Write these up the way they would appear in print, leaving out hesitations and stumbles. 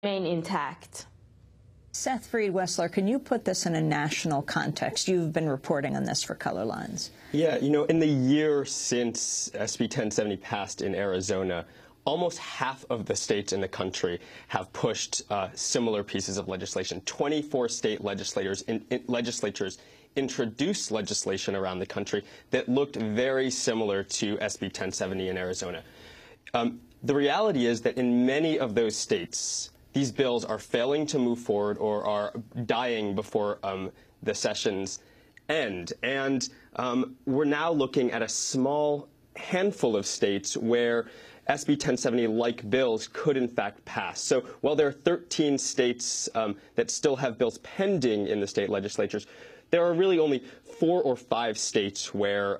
remain intact. Seth Freed Wessler, can you put this in a national context? You've been reporting on this for Color Lines. Yeah, in the year since SB 1070 passed in Arizona, almost half of the states in the country have pushed similar pieces of legislation. 24 state legislatures introduced legislation around the country that looked very similar to SB 1070 in Arizona. The reality is that in many of those states, these bills are failing to move forward or are dying before the sessions end. And we're now looking at a small handful of states where SB 1070-like bills could, in fact, pass. So while there are 13 states that still have bills pending in the state legislatures, there are really only 4 or 5 states where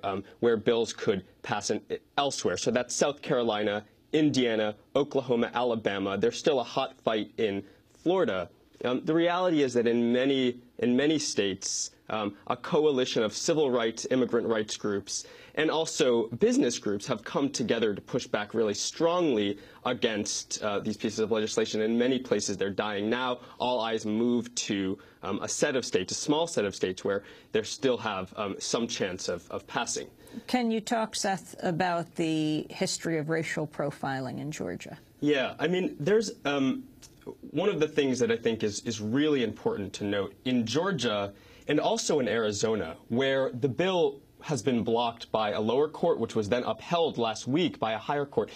bills could pass elsewhere. So that's South Carolina, Indiana, Oklahoma, Alabama. There's still a hot fight in Florida. The reality is that in many states, a coalition of civil rights, immigrant rights groups, and also business groups have come together to push back really strongly against these pieces of legislation. In many places, they're dying now. All eyes move to a set of states, a small set of states, where they still have some chance of passing. Can you talk, Seth, about the history of racial profiling in Georgia? Yeah, I mean, there's one of the things that I think is really important to note in Georgia and also in Arizona, where the bill has been blocked by a lower court, which was then upheld last week by a higher court,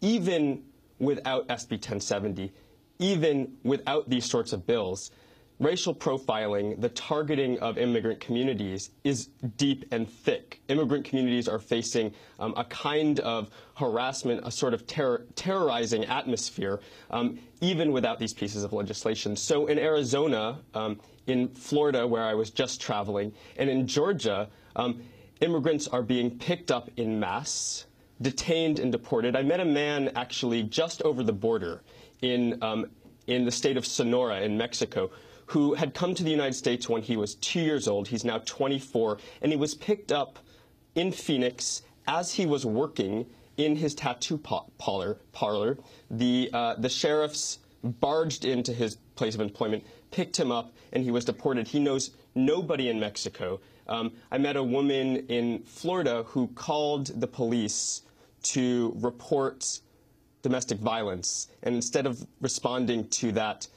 even without SB 1070, even without these sorts of bills. Racial profiling, the targeting of immigrant communities, is deep and thick. Immigrant communities are facing a kind of harassment, a sort of terrorizing atmosphere, even without these pieces of legislation. So in Arizona, in Florida, where I was just traveling, and in Georgia, immigrants are being picked up en masse, detained and deported. I met a man actually just over the border in the state of Sonora in Mexico, who had come to the United States when he was 2 years old. He's now 24, and he was picked up in Phoenix as he was working in his tattoo parlor. The sheriffs barged into his place of employment, picked him up, and he was deported. He knows nobody in Mexico. I met a woman in Florida who called the police to report domestic violence, and instead of responding to that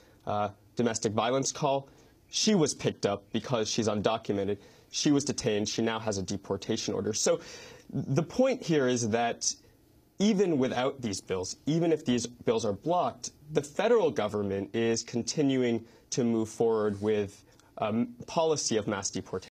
domestic violence call, she was picked up because she's undocumented. She was detained. She now has a deportation order. So the point here is that even without these bills, even if these bills are blocked, the federal government is continuing to move forward with policy of mass deportation.